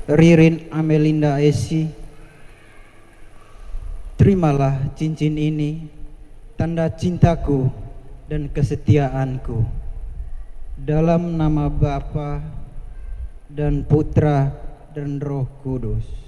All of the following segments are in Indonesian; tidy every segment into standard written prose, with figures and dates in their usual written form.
Ririn Amelinda Esi, terimalah cincin ini, tanda cintaku dan kesetiaanku. Dalam nama Bapa dan Putra dan Roh Kudus.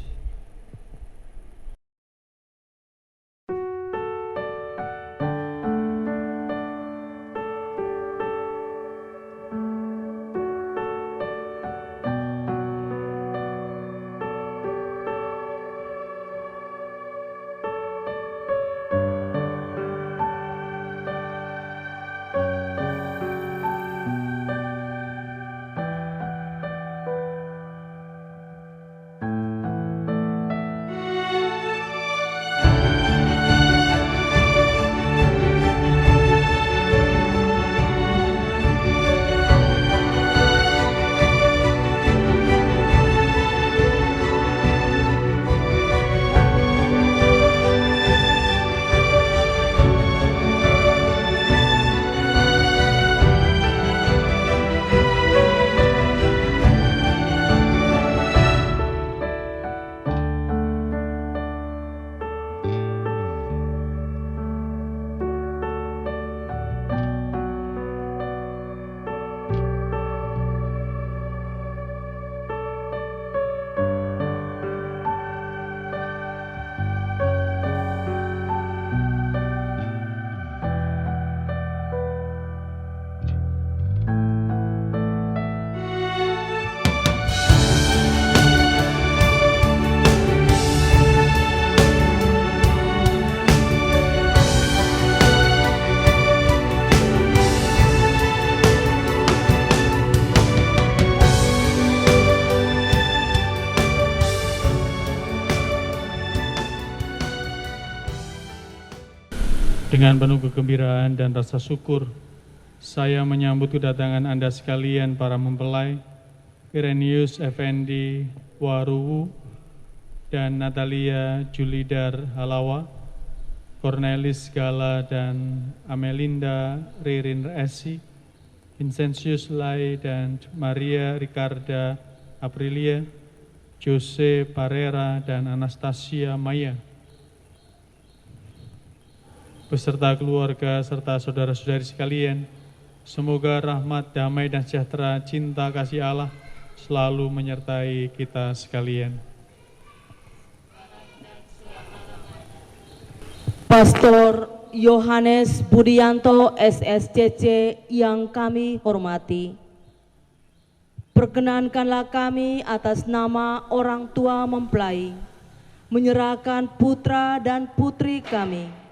Dengan penuh kegembiraan dan rasa syukur, saya menyambut kedatangan Anda sekalian para mempelai, Irenaeus Effendi Waruwu dan Natalia Julidar Halawa, Cornelis Gala dan Amelinda Ririn Esi, Vincentius Lai dan Maria Ricarda Aprilia, Jose Parera dan Anastasia Maya, beserta keluarga serta saudara-saudari sekalian, semoga rahmat, damai, dan sejahtera, cinta, kasih Allah selalu menyertai kita sekalian. Pastor Yohanes Budianto SSCC yang kami hormati, perkenankanlah kami atas nama orang tua mempelai menyerahkan putra dan putri kami,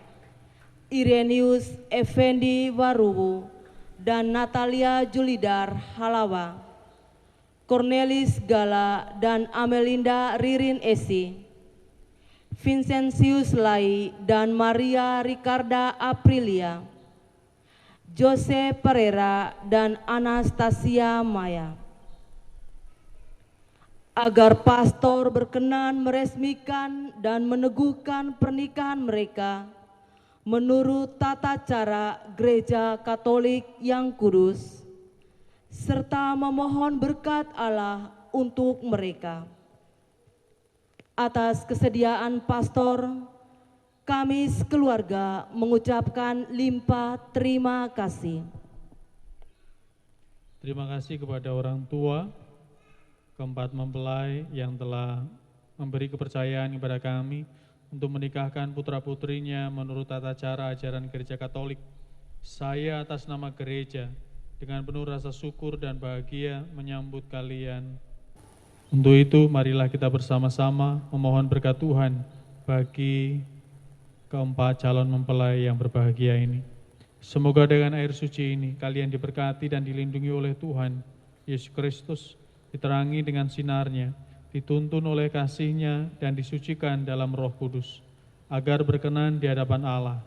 Irenaeus Effendi Waruwu dan Natalia Julidar Halawa, Cornelis Gala dan Amelinda Ririn Esi, Vincentius Lai dan Maria Ricarda Aprilia, Jose Pereira dan Anastasia Maya, agar pastor berkenan meresmikan dan meneguhkan pernikahan mereka menurut tata cara Gereja Katolik yang kudus, serta memohon berkat Allah untuk mereka. Atas kesediaan pastor, kami sekeluarga mengucapkan limpah terima kasih. Terima kasih kepada orang tua keempat mempelai yang telah memberi kepercayaan kepada kami untuk menikahkan putra-putrinya menurut tata cara ajaran Gereja Katolik. Saya atas nama gereja dengan penuh rasa syukur dan bahagia menyambut kalian. Untuk itu, marilah kita bersama-sama memohon berkat Tuhan bagi keempat calon mempelai yang berbahagia ini. Semoga dengan air suci ini kalian diberkati dan dilindungi oleh Tuhan Yesus Kristus, diterangi dengan sinarnya, dituntun oleh kasih-Nya dan disucikan dalam Roh Kudus, agar berkenan di hadapan Allah.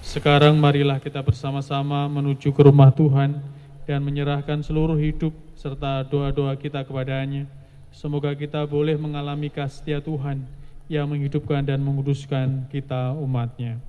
Sekarang marilah kita bersama-sama menuju ke rumah Tuhan dan menyerahkan seluruh hidup serta doa-doa kita kepada-Nya. Semoga kita boleh mengalami kasih Tuhan yang menghidupkan dan menguduskan kita umat-Nya.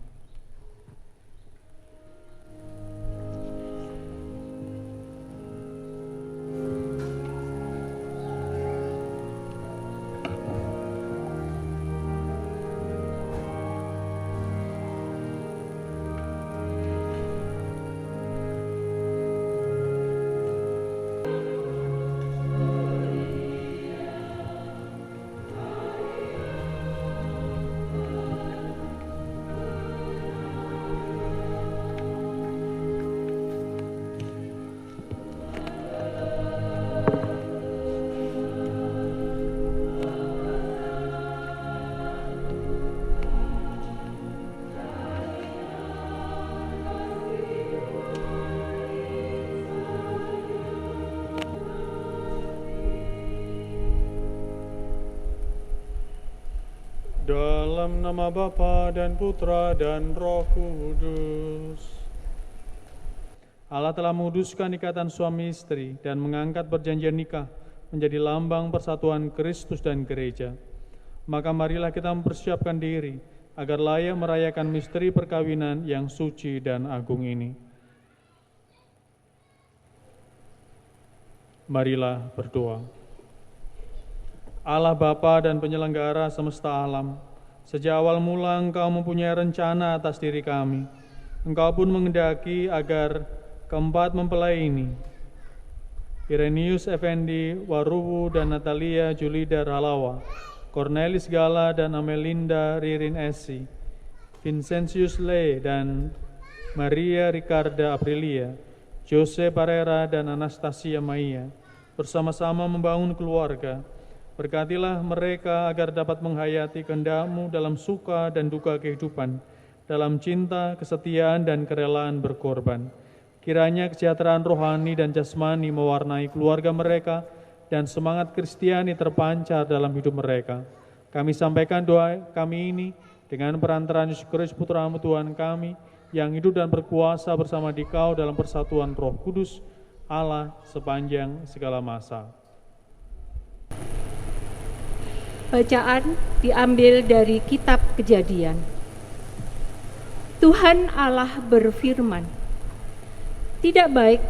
Dalam nama Bapa dan Putra dan Roh Kudus. Allah telah menguduskan ikatan suami istri dan mengangkat perjanjian nikah menjadi lambang persatuan Kristus dan gereja. Maka marilah kita mempersiapkan diri agar layak merayakan misteri perkawinan yang suci dan agung ini. Marilah berdoa. Allah Bapa dan penyelenggara semesta alam, sejak awal mula Engkau mempunyai rencana atas diri kami. Engkau pun menghendaki agar keempat mempelai ini, Irenaeus Effendi Waruwu dan Natalia Julida Halawa, Cornelis Gala dan Amelinda Ririn Esi, Vincentius Le dan Maria Ricarda Aprilia, Jose Parera dan Anastasia Maya, bersama-sama membangun keluarga. Berkatilah mereka agar dapat menghayati kehendak-Mu dalam suka dan duka kehidupan, dalam cinta, kesetiaan, dan kerelaan berkorban. Kiranya kesejahteraan rohani dan jasmani mewarnai keluarga mereka dan semangat Kristiani terpancar dalam hidup mereka. Kami sampaikan doa kami ini dengan perantaraan Yesus Kristus Putra-Mu Tuhan kami, yang hidup dan berkuasa bersama Dikau dalam persatuan Roh Kudus, Allah sepanjang segala masa. Bacaan diambil dari kitab Kejadian. Tuhan Allah berfirman, "Tidak baik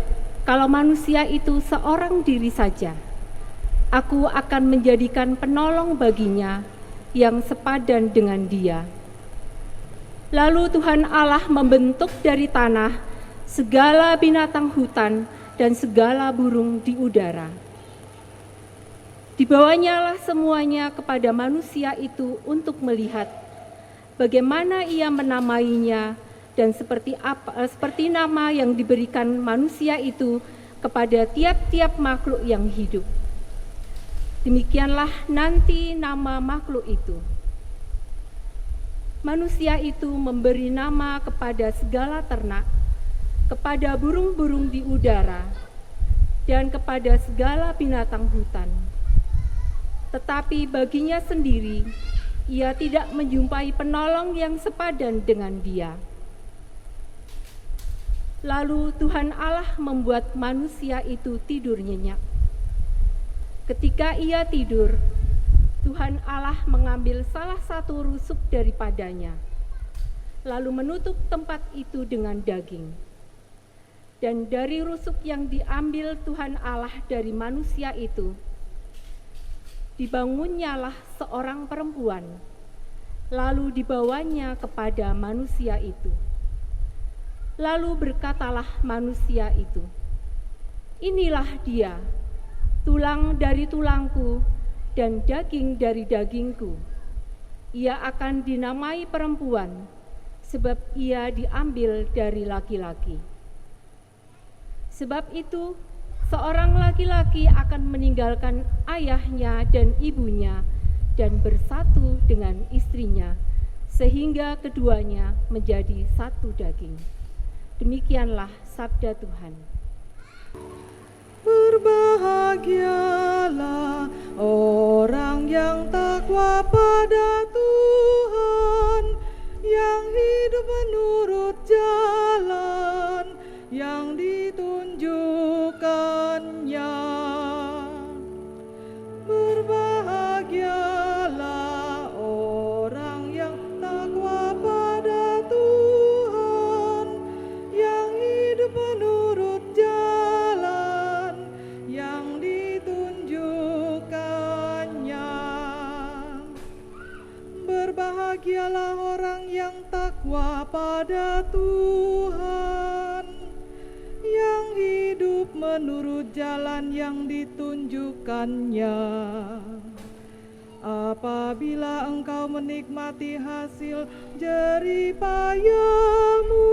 kalau manusia itu seorang diri saja. Aku akan menjadikan penolong baginya yang sepadan dengan dia." Lalu Tuhan Allah membentuk dari tanah segala binatang hutan dan segala burung di udara. Dibawanyalah semuanya kepada manusia itu untuk melihat bagaimana ia menamainya dan seperti nama yang diberikan manusia itu kepada tiap-tiap makhluk yang hidup. Demikianlah nanti nama makhluk itu. Manusia itu memberi nama kepada segala ternak, kepada burung-burung di udara, dan kepada segala binatang hutan. Tetapi baginya sendiri, ia tidak menjumpai penolong yang sepadan dengan dia. Lalu Tuhan Allah membuat manusia itu tidur nyenyak. Ketika ia tidur, Tuhan Allah mengambil salah satu rusuk daripadanya, lalu menutup tempat itu dengan daging. Dan dari rusuk yang diambil Tuhan Allah dari manusia itu, dibangunnyalah seorang perempuan, lalu dibawanya kepada manusia itu. Lalu berkatalah manusia itu, "Inilah dia, tulang dari tulangku dan daging dari dagingku. Ia akan dinamai perempuan, sebab ia diambil dari laki-laki. Sebab itu, seorang laki-laki akan meninggalkan ayahnya dan ibunya dan bersatu dengan istrinya, sehingga keduanya menjadi satu daging." Demikianlah sabda Tuhan. Berbahagialah orang yang takwa pada Tuhan, yang hidup menurut jalan yang ditunjukkannya. Berbahagialah orang yang takwa pada Tuhan, yang hidup menurut jalan yang ditunjukkannya. Berbahagialah orang yang takwa pada Tuhan, yang hidup menurut jalan yang ditunjukkannya. Apabila engkau menikmati hasil jerih payahmu,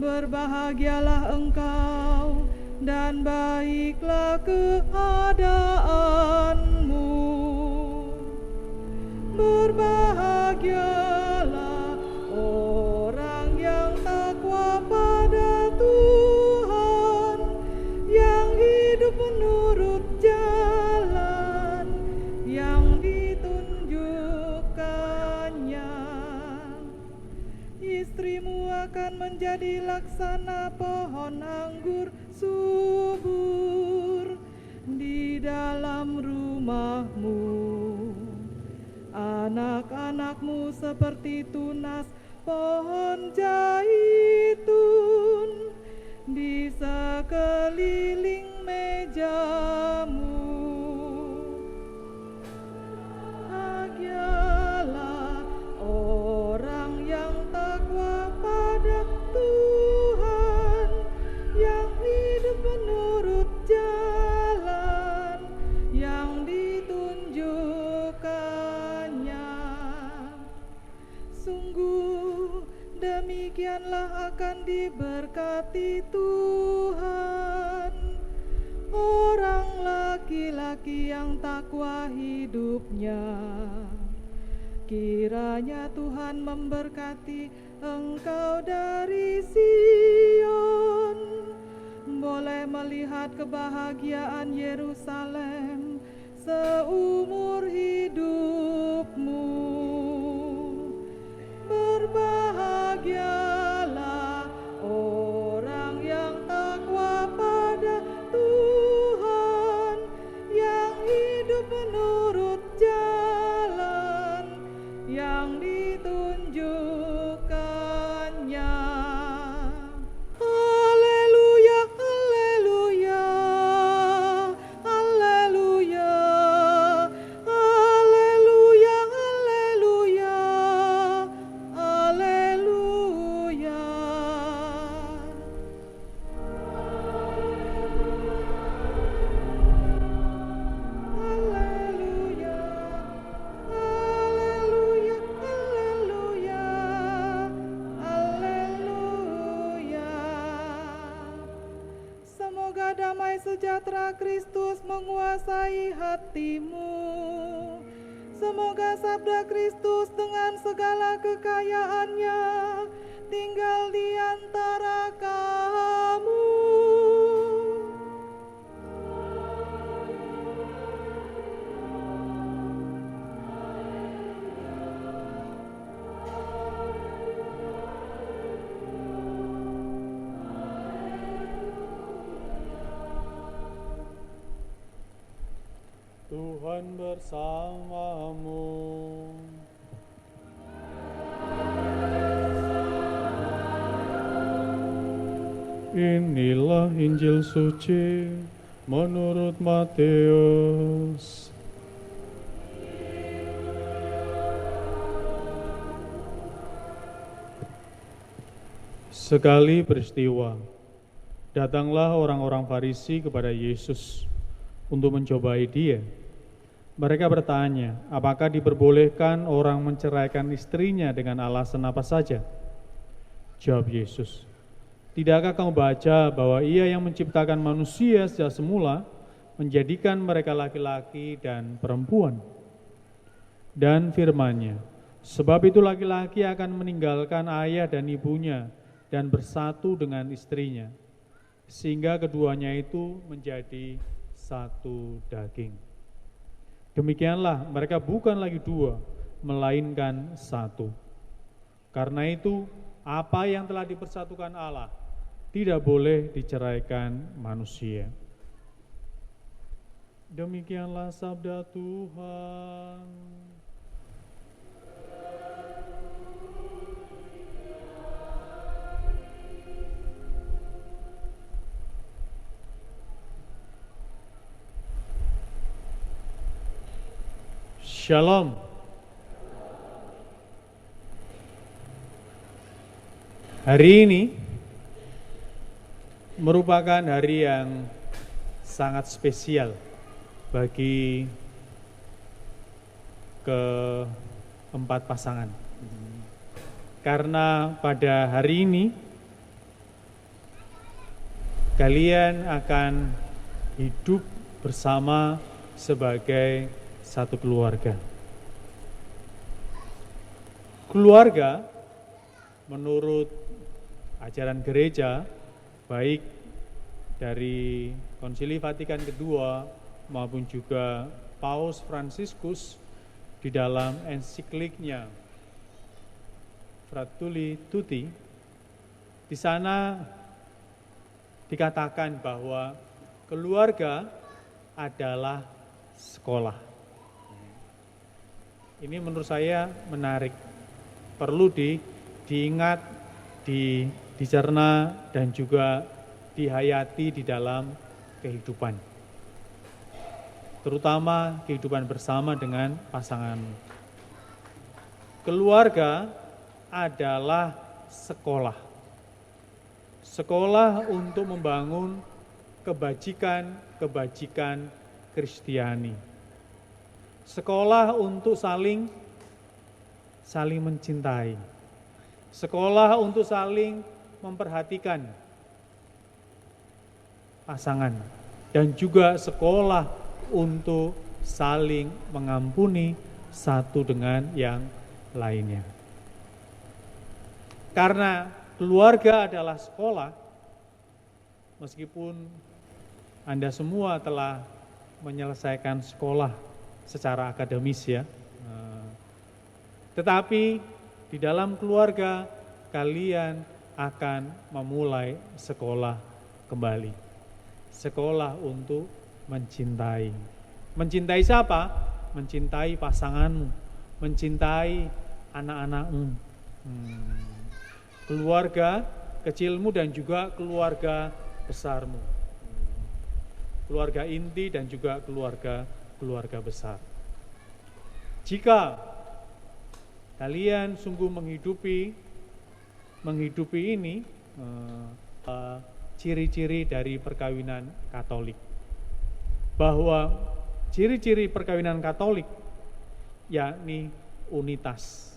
berbahagialah engkau dan baiklah keadaanmu. Berbahagialah orang yang takwa pada Tuhan, yang hidup menurut jalan yang ditunjukkannya. menjadi laksana pohon anggur subur di dalam rumahmu. Anak-anakmu seperti tunas pohon zaitun di sekeliling mejamu. Bahagialah orang yang takwa pada Tuhan, yang hidup menurut jalan yang ditunjukkannya. Sungguh demikianlah akan diberkati Tuhan orang laki-laki yang takwa hidupnya. Kiranya Tuhan memberkati engkau dari Sion, boleh melihat kebahagiaan Yerusalem seumur hidupmu. Berbahagialah orang yang takwa pada Tuhan, yang hidup menurut jalan yang ditunjukkannya. Haleluya, haleluya, haleluya, haleluya, haleluya, haleluya. Haleluya, haleluya, haleluya, haleluya. Semoga damai sejahtera Kristus menguasai hatimu. Semoga sabda Kristus dengan segala kekayaannya tinggal di antara kamu. Tuhan bersamamu. Inilah Injil suci menurut Matius. Sekali peristiwa, datanglah orang-orang Farisi kepada Yesus untuk mencobai dia. Mereka bertanya, apakah diperbolehkan orang menceraikan istrinya dengan alasan apa saja? Jawab Yesus, tidakkah kamu baca bahwa Ia yang menciptakan manusia sejak semula menjadikan mereka laki-laki dan perempuan? Dan firman-Nya, sebab itu laki-laki akan meninggalkan ayah dan ibunya dan bersatu dengan istrinya, sehingga keduanya itu menjadi satu daging. Demikianlah mereka bukan lagi dua, melainkan satu. Karena itu, apa yang telah dipersatukan Allah tidak boleh diceraikan manusia. Demikianlah sabda Tuhan. Shalom. Hari ini merupakan hari yang sangat spesial bagi keempat pasangan. Karena pada hari ini kalian akan hidup bersama sebagai satu keluarga. Keluarga menurut ajaran gereja, baik dari Konsili Vatikan II maupun juga Paus Fransiskus di dalam ensikliknya Fratelli Tutti, Di sana dikatakan bahwa keluarga adalah sekolah. Ini menurut saya menarik, perlu diingat, dicerna, dan juga dihayati di dalam kehidupan. Terutama kehidupan bersama dengan pasangan. Keluarga adalah sekolah. Sekolah untuk membangun kebajikan Kristiani. Sekolah untuk saling mencintai. Sekolah untuk saling memperhatikan pasangan. Dan juga sekolah untuk saling mengampuni satu dengan yang lainnya. Karena keluarga adalah sekolah, meskipun Anda semua telah menyelesaikan sekolah secara akademis ya, tetapi di dalam keluarga kalian akan memulai sekolah kembali. Sekolah untuk mencintai. Mencintai siapa? Mencintai pasanganmu, mencintai anak-anakmu, keluarga kecilmu dan juga keluarga besarmu. Keluarga inti dan juga keluarga besar. Jika kalian sungguh menghidupi ini, ciri-ciri dari perkawinan Katolik. Bahwa ciri-ciri perkawinan Katolik yakni unitas.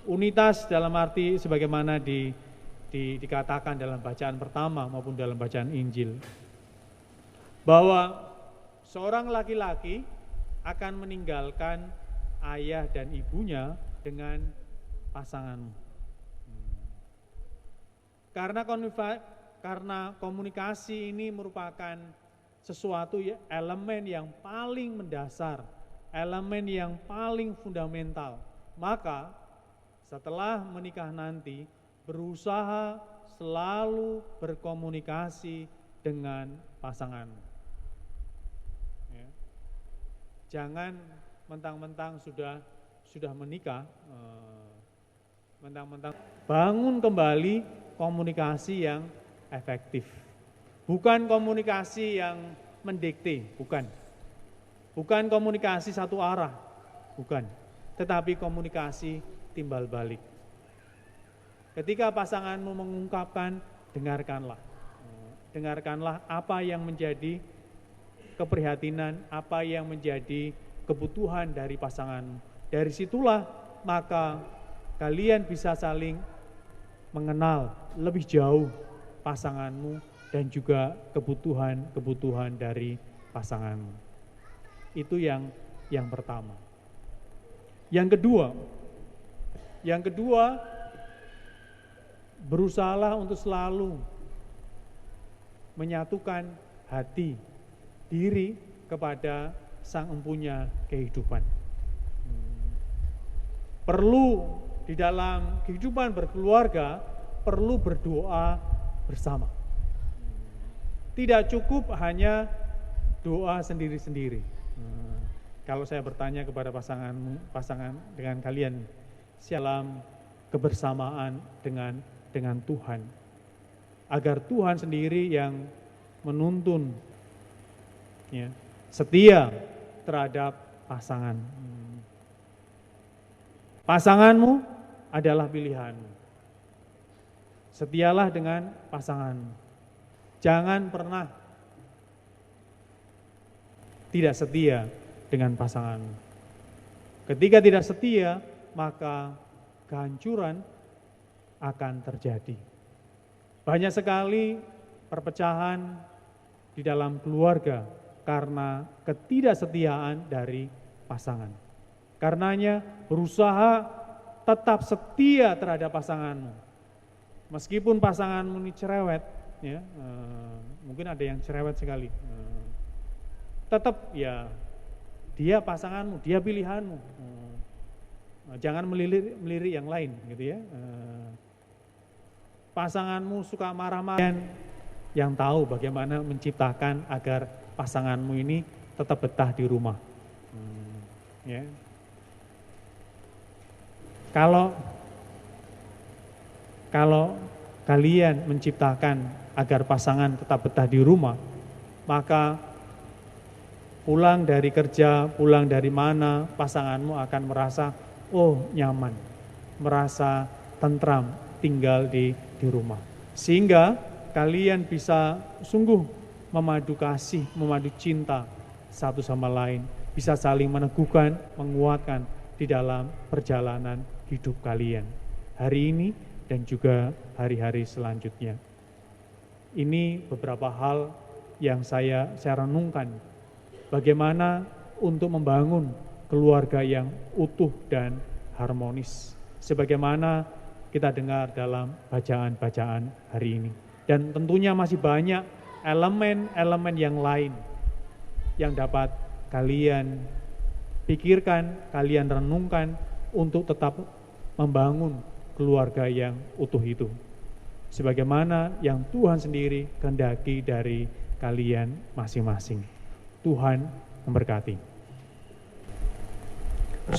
Unitas dalam arti sebagaimana dikatakan dalam bacaan pertama maupun dalam bacaan Injil. Bahwa seorang laki-laki akan meninggalkan ayah dan ibunya dengan pasanganmu. Karena komunikasi ini merupakan sesuatu elemen yang paling mendasar, elemen yang paling fundamental. Maka setelah menikah nanti berusaha selalu berkomunikasi dengan pasanganmu. Ya. Jangan mentang-mentang sudah menikah, mentang-mentang bangun kembali komunikasi yang efektif. Bukan komunikasi yang mendikte, bukan. Bukan komunikasi satu arah, bukan. Tetapi komunikasi timbal balik. Ketika pasanganmu mengungkapkan, dengarkanlah. Dengarkanlah apa yang menjadi keprihatinan, apa yang menjadi kebutuhan dari pasanganmu. Dari situlah maka kalian bisa saling mengenal lebih jauh pasanganmu dan juga kebutuhan dari pasanganmu. Itu yang pertama. Yang kedua, berusahalah untuk selalu menyatukan hati, diri kepada Sang Empunya kehidupan. Perlu di dalam kehidupan berkeluarga, perlu berdoa bersama. Tidak cukup hanya doa sendiri-sendiri. Kalau saya bertanya kepada pasangan dengan kalian, dalam kebersamaan dengan Tuhan, agar Tuhan sendiri yang menuntun ya, setia terhadap pasangan. Pasanganmu adalah pilihanmu. Setialah dengan pasanganmu. Jangan pernah tidak setia dengan pasanganmu. Ketika tidak setia, maka kehancuran akan terjadi. Banyak sekali perpecahan di dalam keluarga karena ketidaksetiaan dari pasangan. Karenanya berusaha tetap setia terhadap pasanganmu. Meskipun pasanganmu ini cerewet, ya, mungkin ada yang cerewet sekali. Tetap ya dia pasanganmu, dia pilihanmu. Jangan melirik yang lain, gitu ya. pasanganmu suka marah-marah, yang tahu bagaimana menciptakan agar pasanganmu ini tetap betah di rumah. Ya. Kalau kalian menciptakan agar pasangan tetap betah di rumah, maka pulang dari kerja, pulang dari mana, pasanganmu akan merasa, oh nyaman, merasa tentram tinggal di rumah. Sehingga kalian bisa sungguh memadu kasih, memadu cinta satu sama lain, bisa saling meneguhkan, menguatkan di dalam perjalanan hidup kalian hari ini dan juga hari-hari selanjutnya. Ini beberapa hal yang saya renungkan, bagaimana untuk membangun keluarga yang utuh dan harmonis, sebagaimana kita dengar dalam bacaan-bacaan hari ini. Dan tentunya masih banyak elemen-elemen yang lain yang dapat kalian pikirkan, kalian renungkan untuk tetap membangun keluarga yang utuh itu, sebagaimana yang Tuhan sendiri kehendaki dari kalian masing-masing. Tuhan memberkati.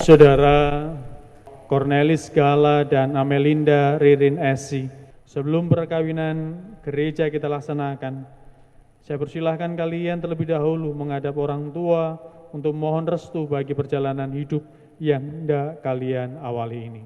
Saudara Cornelis Gala dan Amelinda Ririn Esi, sebelum perkawinan gereja kita laksanakan, saya persilahkan kalian terlebih dahulu menghadap orang tua untuk mohon restu bagi perjalanan hidup yang hendak kalian awali ini.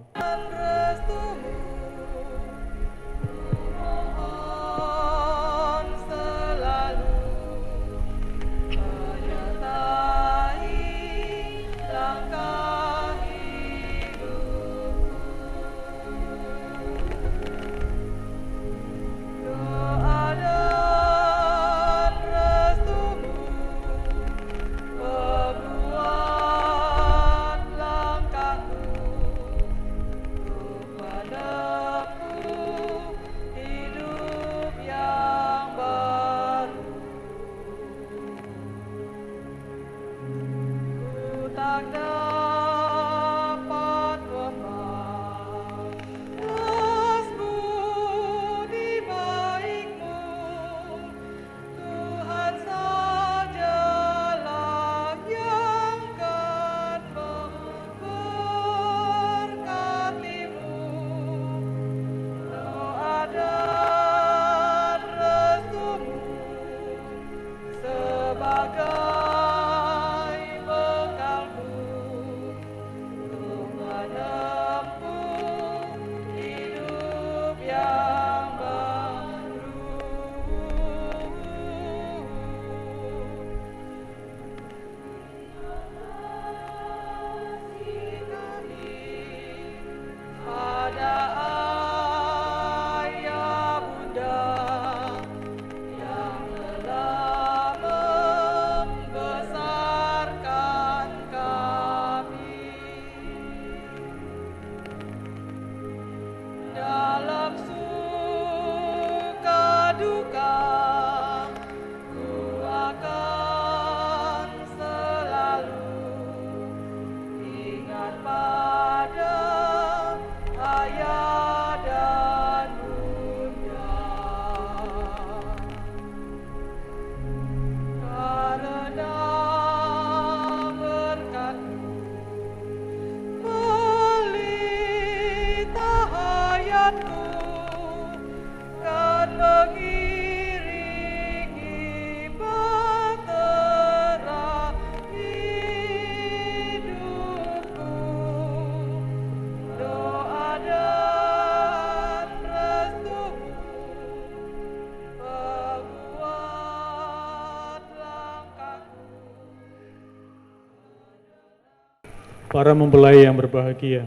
Para mempelai yang berbahagia,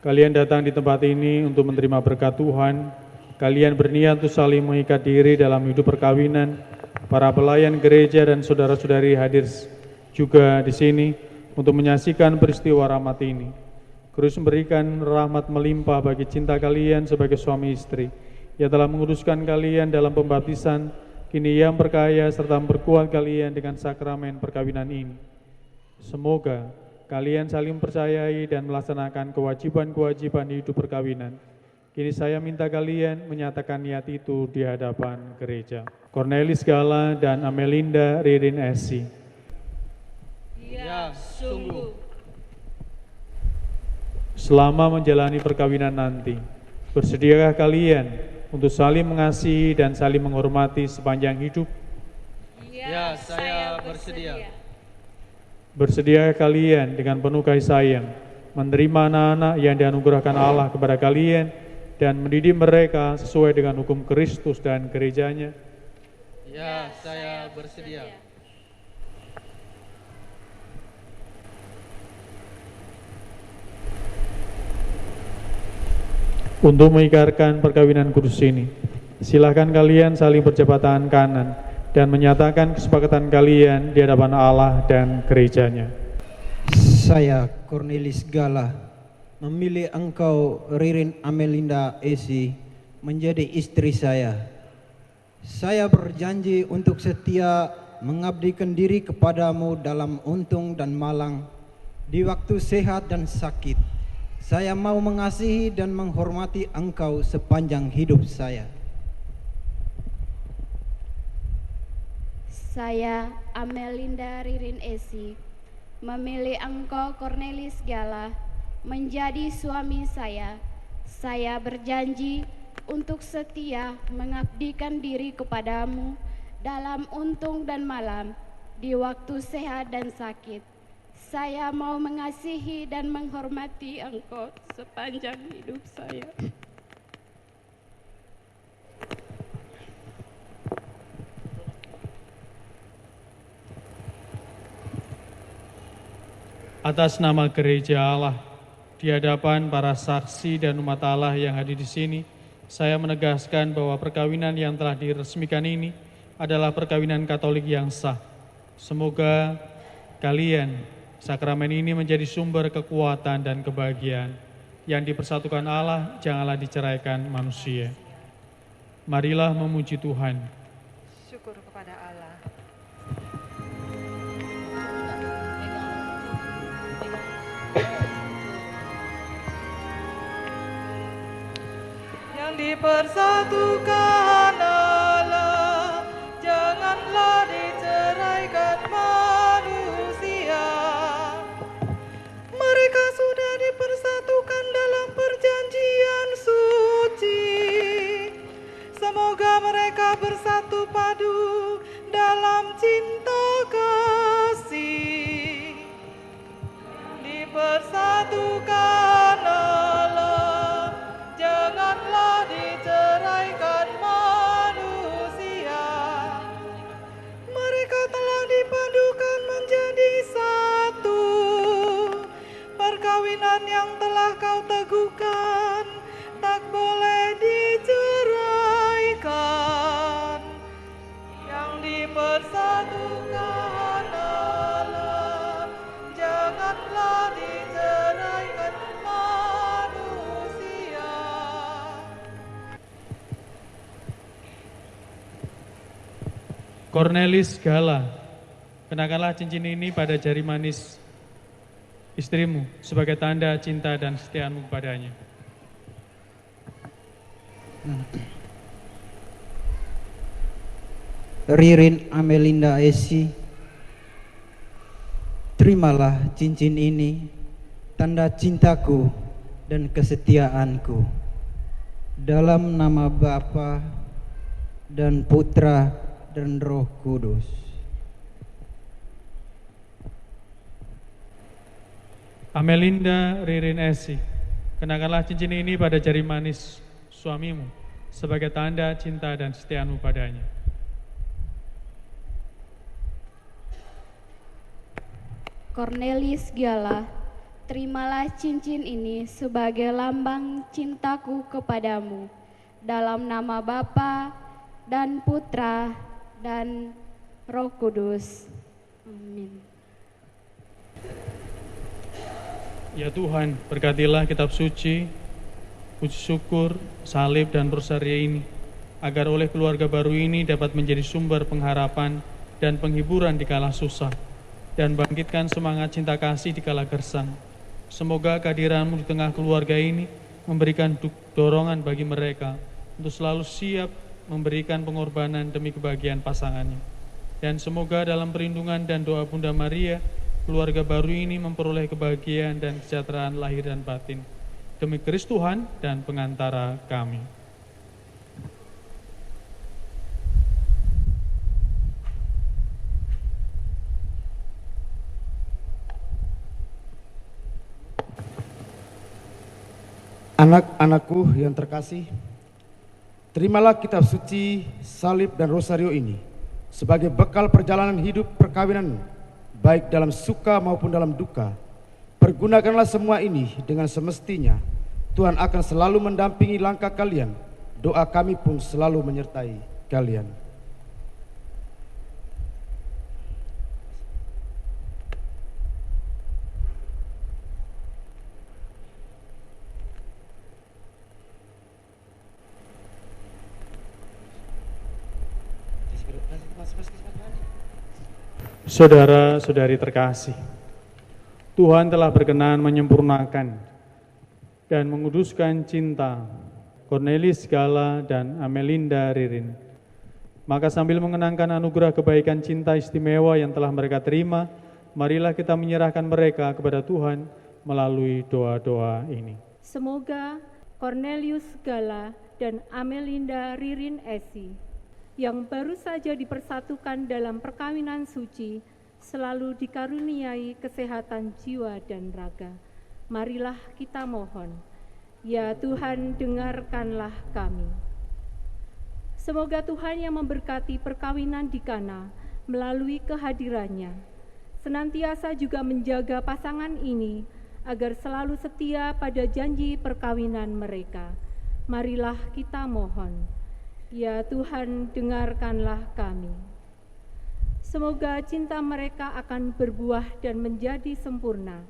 kalian datang di tempat ini untuk menerima berkat Tuhan. Kalian berniat untuk saling mengikat diri dalam hidup perkawinan. Para pelayan gereja dan saudara-saudari hadir juga di sini untuk menyaksikan peristiwa rahmat ini. Kristus memberikan rahmat melimpah bagi cinta kalian sebagai suami istri. Ia telah menguduskan kalian dalam pembaptisan. Kini Ia memperkaya serta memperkuat kalian dengan sakramen perkawinan ini. Semoga kalian saling percayai dan melaksanakan kewajiban-kewajiban hidup perkawinan Kini saya minta kalian menyatakan niat itu di hadapan gereja. Cornelis Gala dan Amelinda Ririn Esi. Ya, sungguh. Selama menjalani perkawinan nanti, bersediakah kalian untuk saling mengasihi dan saling menghormati sepanjang hidup? Ya, saya bersedia. Bersedia kalian dengan penuh kasih sayang menerima anak-anak yang dianugerahkan Allah kepada kalian dan mendidik mereka sesuai dengan hukum Kristus dan gerejanya? Ya, saya bersedia. Untuk mengikrarkan perkawinan kudus ini, silakan kalian saling berjabat tangan kanan dan menyatakan kesepakatan kalian di hadapan Allah dan gerejanya. Saya, Cornelis Gala, memilih engkau, Ririn Amelinda Esi, menjadi istri saya. Saya berjanji untuk setia mengabdikan diri kepadamu dalam untung dan malang, di waktu sehat dan sakit. Saya mau mengasihi dan menghormati engkau sepanjang hidup saya. Saya, Amelinda Ririn Esi, memilih engkau, Cornelis Gala, menjadi suami saya. Saya berjanji untuk setia mengabdikan diri kepadamu dalam untung dan malam, di waktu sehat dan sakit. Saya mau mengasihi dan menghormati engkau sepanjang hidup saya. Atas nama gereja Allah, di hadapan para saksi dan umat Allah yang hadir di sini, saya menegaskan bahwa perkawinan yang telah diresmikan ini adalah perkawinan Katolik yang sah. Semoga kalian, sakramen ini menjadi sumber kekuatan dan kebahagiaan. Yang dipersatukan Allah, janganlah diceraikan manusia. Marilah memuji Tuhan. Syukur kepada Allah. Yang dipersatukan Allah, janganlah diceraikan manusia. Mereka sudah dipersatukan dalam perjanjian suci. Semoga mereka bersatu padu dalam cinta kasih. Dipersatukan Allah, janganlah diceraikan manusia. Mereka telah dipadukan menjadi satu. Perkawinan yang telah kau teguhkan tak boleh diceraikan. Yang dipersatukan Allah, janganlah diceraikan manusia. Cornelis Gala, kenakanlah cincin ini pada jari manis istrimu sebagai tanda cinta dan setiamu kepadanya. Ririn Amelinda Esi, terimalah cincin ini, tanda cintaku dan kesetiaanku. Dalam nama Bapa dan Putra dan Roh Kudus. Amelinda Ririn Esi, kenakanlah cincin ini pada jari manis suamimu sebagai tanda cinta dan setiamu padanya. Cornelis Gala, terimalah cincin ini sebagai lambang cintaku kepadamu, dalam nama Bapa dan Putra dan Roh Kudus. Amin. Ya Tuhan, berkatilah kitab suci, puji syukur, salib dan rosaria ini, agar oleh keluarga baru ini dapat menjadi sumber pengharapan dan penghiburan di kala susah, dan bangkitkan semangat cinta kasih di kala gersang. Semoga kehadiranmu di tengah keluarga ini memberikan dorongan bagi mereka untuk selalu siap memberikan pengorbanan demi kebahagiaan pasangannya. Dan semoga dalam perlindungan dan doa Bunda Maria, keluarga baru ini memperoleh kebahagiaan dan kesejahteraan lahir dan batin. Demi Kristus Tuhan dan pengantara kami. Anak-anakku yang terkasih, terimalah kitab suci, salib dan rosario ini sebagai bekal perjalanan hidup perkawinan, baik dalam suka maupun dalam duka. Pergunakanlah semua ini dengan semestinya. Tuhan akan selalu mendampingi langkah kalian. Doa kami pun selalu menyertai kalian. Saudara-saudari terkasih, Tuhan telah berkenan menyempurnakan dan menguduskan cinta Cornelis Gala dan Amelinda Ririn. Maka sambil mengenangkan anugerah kebaikan cinta istimewa yang telah mereka terima, marilah kita menyerahkan mereka kepada Tuhan melalui doa-doa ini. Semoga Cornelius Gala dan Amelinda Ririn Esi yang baru saja dipersatukan dalam perkawinan suci selalu dikaruniai kesehatan jiwa dan raga. Marilah kita mohon, ya Tuhan, dengarkanlah kami. Semoga Tuhan yang memberkati perkawinan di Kana melalui kehadirannya, senantiasa juga menjaga pasangan ini agar selalu setia pada janji perkawinan mereka. Marilah kita mohon, ya Tuhan, dengarkanlah kami. Semoga cinta mereka akan berbuah dan menjadi sempurna.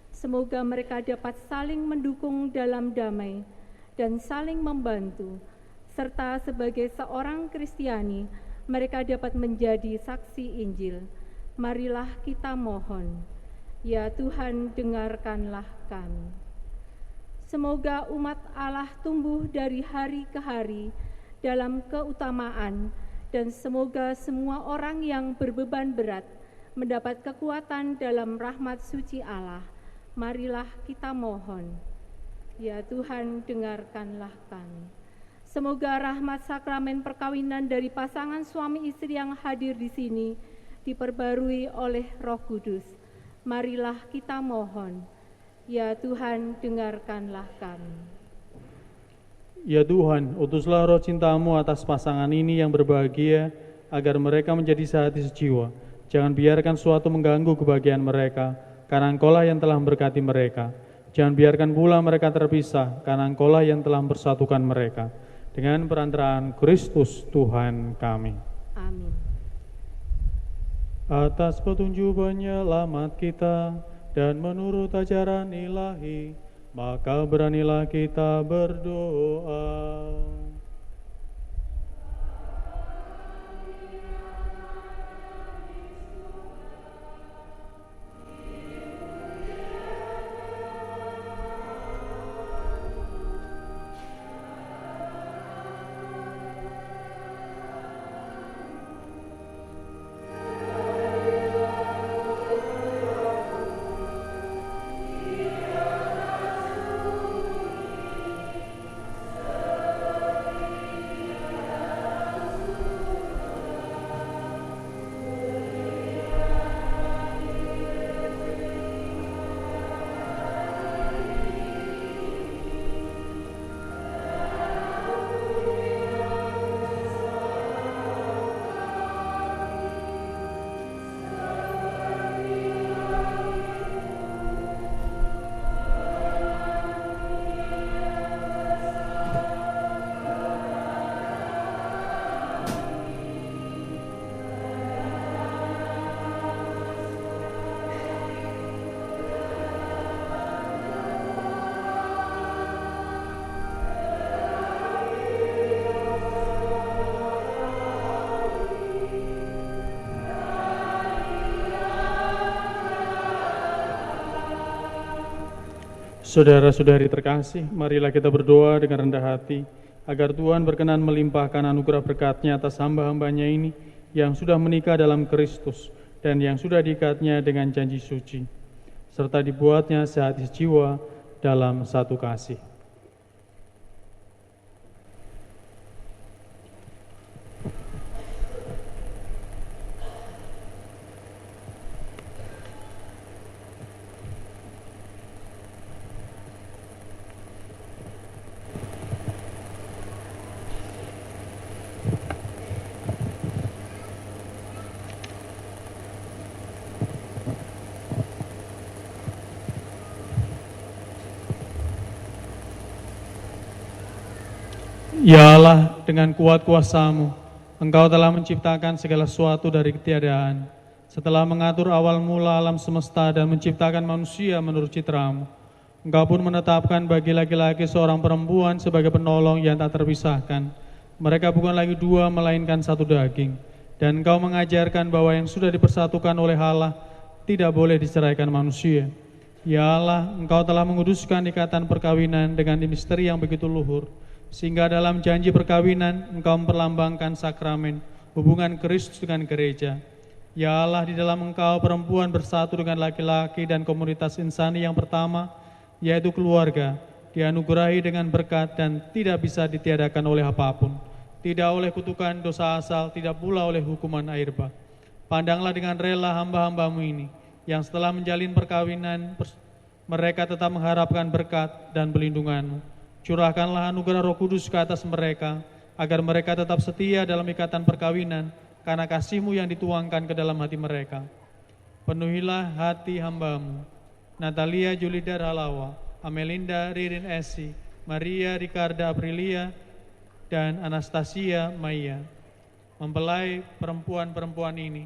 Semoga mereka dapat saling mendukung dalam damai dan saling membantu, serta sebagai seorang Kristiani, mereka dapat menjadi saksi Injil. Marilah kita mohon, ya Tuhan, dengarkanlah kami. Semoga umat Allah tumbuh dari hari ke hari dalam keutamaan, dan semoga semua orang yang berbeban berat mendapat kekuatan dalam rahmat suci Allah. Marilah kita mohon, ya Tuhan, dengarkanlah kami. Semoga rahmat sakramen perkawinan dari pasangan suami istri yang hadir di sini diperbarui oleh Roh Kudus. Marilah kita mohon, ya Tuhan, dengarkanlah kami. Ya Tuhan, utuslah roh cinta-Mu atas pasangan ini yang berbahagia, agar mereka menjadi sehati sejiwa. Jangan biarkan suatu mengganggu kebahagiaan mereka, karena Engkau-lah yang telah memberkati mereka. Jangan biarkan pula mereka terpisah, karena Engkau-lah yang telah mempersatukan mereka. Dengan perantaraan Kristus Tuhan kami. Amin. Atas petunjuk penyelamat kita dan menurut ajaran ilahi, maka beranilah kita berdoa. Saudara-saudari terkasih, marilah kita berdoa dengan rendah hati, agar Tuhan berkenan melimpahkan anugerah berkat-Nya atas hamba-hambanya ini, yang sudah menikah dalam Kristus, dan yang sudah diikatnya dengan janji suci, serta dibuatnya sehati sejiwa dalam satu kasih. Ya Allah, dengan kuat kuasa-Mu, Engkau telah menciptakan segala sesuatu dari ketiadaan. Setelah mengatur awal mula alam semesta dan menciptakan manusia menurut citra-Mu, Engkau pun menetapkan bagi laki-laki seorang perempuan sebagai penolong yang tak terpisahkan. Mereka bukan lagi dua, melainkan satu daging. Dan Engkau mengajarkan bahwa yang sudah dipersatukan oleh Allah tidak boleh diceraikan manusia. Ya Allah, Engkau telah menguduskan ikatan perkawinan dengan misteri yang begitu luhur, sehingga dalam janji perkawinan Engkau memperlambangkan sakramen hubungan Kristus dengan gereja. Ya Allah, di dalam Engkau perempuan bersatu dengan laki-laki dan komunitas insani yang pertama, yaitu keluarga, dianugerahi dengan berkat dan tidak bisa ditiadakan oleh apapun, tidak oleh kutukan dosa asal, tidak pula oleh hukuman air bah. Pandanglah dengan rela hamba-hamba-Mu ini, yang setelah menjalin perkawinan, mereka tetap mengharapkan berkat dan pelindungan-Mu. Curahkanlah anugerah Roh Kudus ke atas mereka, agar mereka tetap setia dalam ikatan perkawinan, karena kasih-Mu yang dituangkan ke dalam hati mereka. Penuhilah hati hamba-Mu, Natalia Julida Halawa, Amelinda Ririn Esi, Maria Ricarda Aprilia, dan Anastasia Maya. Mempelai perempuan-perempuan ini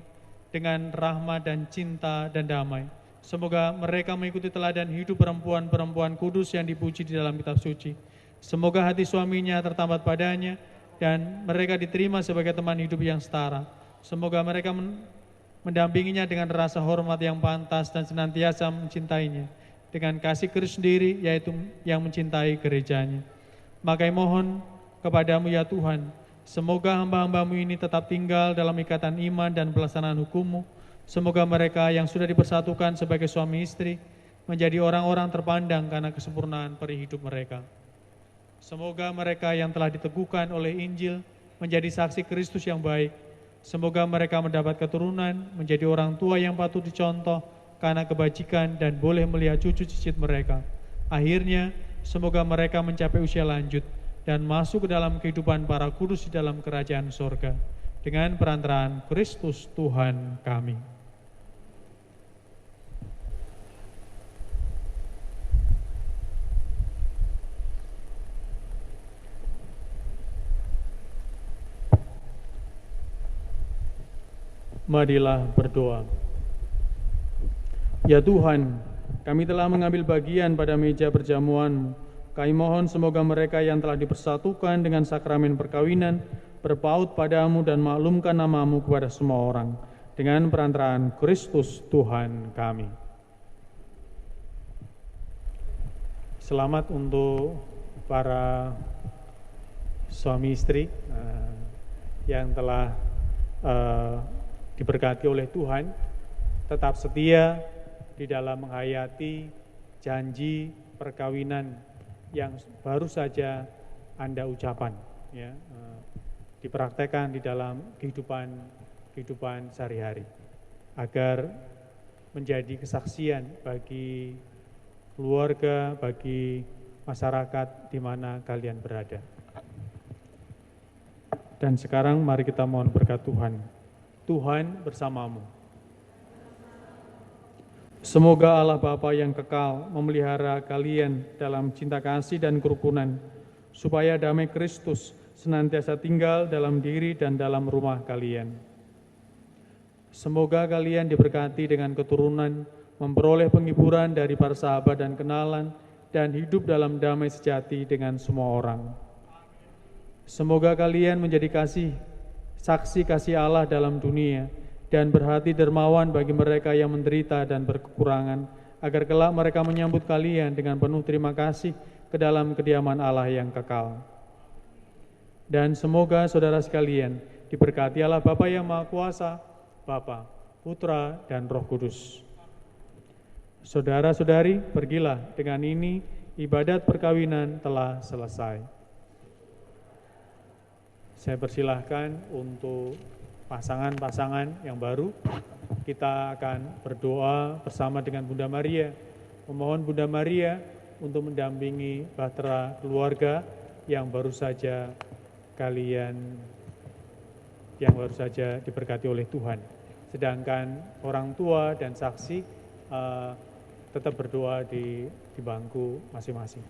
dengan rahmat dan cinta dan damai. Semoga mereka mengikuti teladan hidup perempuan-perempuan kudus yang dipuji di dalam kitab suci. Semoga hati suaminya tertambat padanya dan mereka diterima sebagai teman hidup yang setara. Semoga mereka mendampinginya dengan rasa hormat yang pantas dan senantiasa mencintainya dengan kasih Kristus sendiri, yaitu yang mencintai gerejanya. Maka mohon kepadamu ya Tuhan, semoga hamba-hamba-Mu ini tetap tinggal dalam ikatan iman dan pelaksanaan hukum-Mu. Semoga mereka yang sudah dipersatukan sebagai suami istri menjadi orang-orang terpandang karena kesempurnaan peri hidup mereka. Semoga mereka yang telah diteguhkan oleh Injil menjadi saksi Kristus yang baik. Semoga mereka mendapat keturunan, menjadi orang tua yang patut dicontoh karena kebajikan dan boleh melihat cucu cicit mereka. Akhirnya, semoga mereka mencapai usia lanjut dan masuk ke dalam kehidupan para kudus di dalam kerajaan sorga. Dengan perantaraan Kristus Tuhan kami. Marilah berdoa. Ya Tuhan, kami telah mengambil bagian pada meja perjamuan-Mu. Kami mohon semoga mereka yang telah dipersatukan dengan sakramen perkawinan berpaut padamu dan maklumkan nama-Mu kepada semua orang. Dengan perantaraan Kristus Tuhan kami. Selamat untuk para suami istri yang telah diberkati oleh Tuhan, tetap setia di dalam menghayati janji perkawinan yang baru saja Anda ucapan, ya, dipraktekkan di dalam kehidupan sehari-hari, agar menjadi kesaksian bagi keluarga, bagi masyarakat di mana kalian berada. Dan sekarang mari kita mohon berkat Tuhan. Tuhan bersamamu. Semoga Allah Bapa yang kekal memelihara kalian dalam cinta kasih dan kerukunan, supaya damai Kristus senantiasa tinggal dalam diri dan dalam rumah kalian. Semoga kalian diberkati dengan keturunan, memperoleh penghiburan dari para sahabat dan kenalan, dan hidup dalam damai sejati dengan semua orang. Semoga kalian menjadi saksi kasih Allah dalam dunia, dan berhati dermawan bagi mereka yang menderita dan berkekurangan, agar kelak mereka menyambut kalian dengan penuh terima kasih ke dalam kediaman Allah yang kekal. Dan semoga saudara sekalian diberkati Allah Bapa yang Maha Kuasa, Bapa, Putra, dan Roh Kudus. Saudara-saudari, pergilah, dengan ini ibadat perkawinan telah selesai. Saya persilahkan untuk pasangan-pasangan yang baru, kita akan berdoa bersama dengan Bunda Maria, memohon Bunda Maria untuk mendampingi bahtera keluarga yang baru saja diberkati oleh Tuhan. Sedangkan orang tua dan saksi tetap berdoa di bangku masing-masing.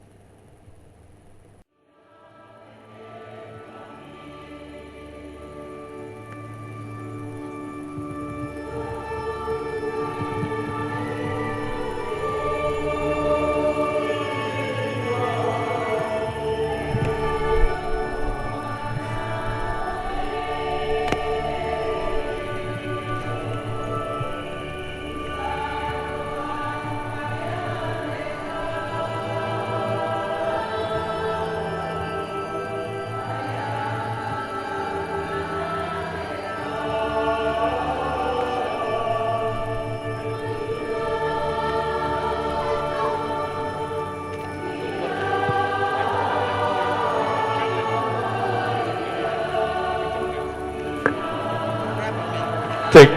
Cek.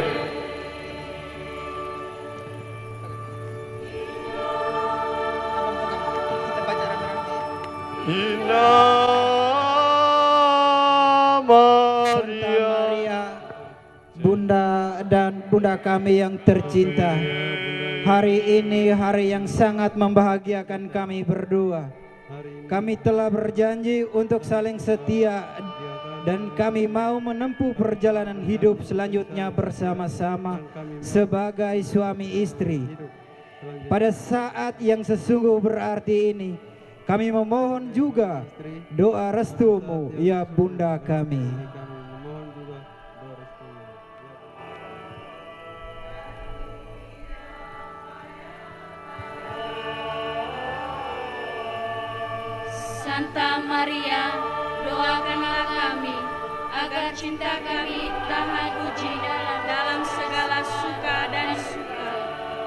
Ina Maria, Bunda dan Bunda kami yang tercinta, hari ini hari yang sangat membahagiakan kami berdua. Kami telah berjanji untuk saling setia dan kami mau menempuh perjalanan hidup selanjutnya bersama-sama sebagai suami istri. Pada saat yang sesungguh berarti ini, kami memohon juga doa restumu, ya Bunda kami. Santa Maria, doakanlah kami agar cinta kami tahan uji dalam segala suka dan suka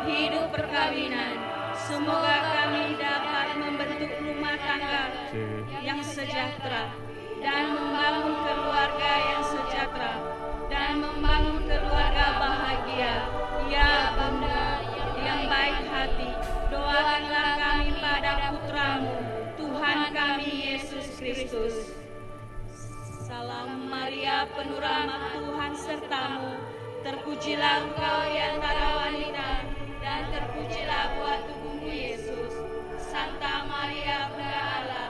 hidup perkawinan. Semoga kami dapat membentuk rumah tangga yang sejahtera dan membangun keluarga yang sejahtera dan membangun keluarga bahagia. Ya Bunda yang baik hati, doakanlah kami pada Putramu, Tuhan kami Yesus Kristus. Salam Maria, penuh rahmat Tuhan sertamu, terpujilah engkau di antara wanita, dan terpujilah buah tubuhmu Yesus. Santa Maria, Bunda Allah,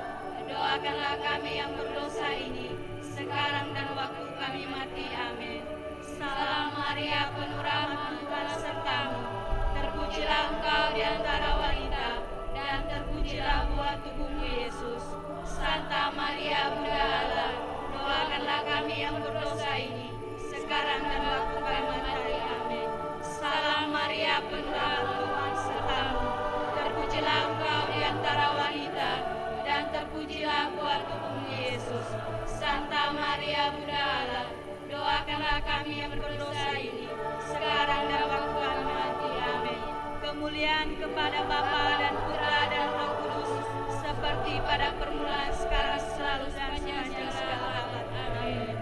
doakanlah kami yang berdosa ini, sekarang dan waktu kami mati. Amin. Salam Maria, penuh rahmat Tuhan sertamu, terpujilah engkau di antara wanita, dan terpujilah buah tubuhmu Yesus. Santa Maria, Bunda Allah, doakanlah kami yang berdosa ini, sekarang dan waktu kami mati. Amin. Salam Maria, penuh rahmat Tuhan sertamu, terpujilah engkau di antara wanita, dan terpujilah buah tubuhmu Yesus. Santa Maria, Bunda Allah, doakanlah kami yang berdosa ini, sekarang dan waktu kami mati. Amin. Kemuliaan kepada Bapa dan Putra dan Roh Kudus, seperti pada permulaan, sekarang, selalu, dan sepanjang segala abad. Amin.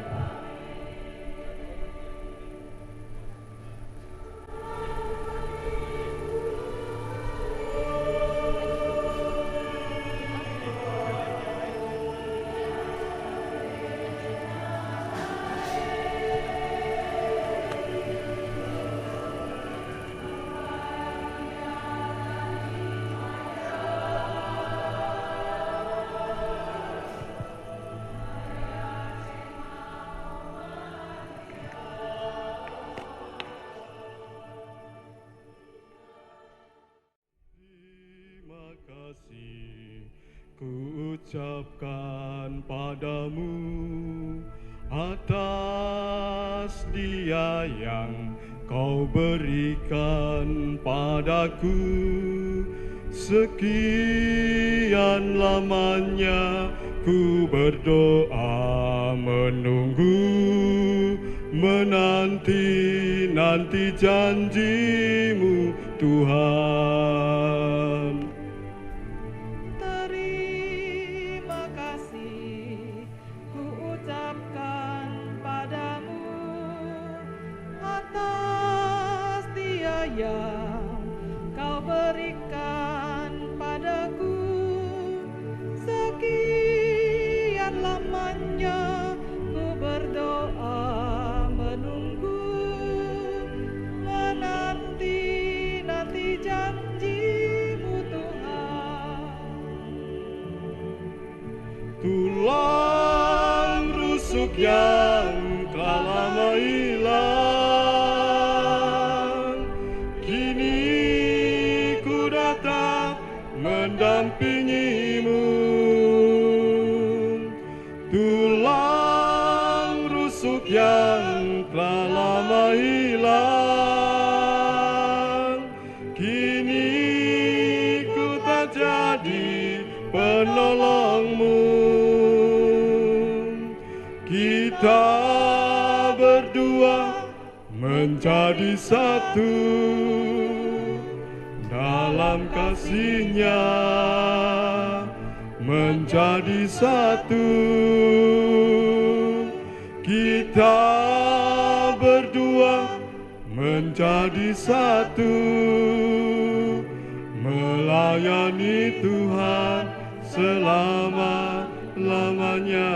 Kuucapkan padamu atas Dia yang Kau berikan padaku. Sekian lamanya ku berdoa menunggu, menanti-nanti janji-Mu Tuhan. Terima kasih ku ucapkan padamu atas dia yang Kau berikan padaku. Sekian lamanya ku berdoa menunggu, menanti-nanti janji-Mu Tuhan. Tulang rusuk yang telah lama hilang, kini ku datang mendampingi-Mu. Tulang rusuk yang telah lama hilang, kini ku tak jadi penolong-Mu. Kita berdua menjadi satu dalam kasih-Nya, menjadi satu. Kita berdua menjadi satu, melayani Tuhan selama-lamanya.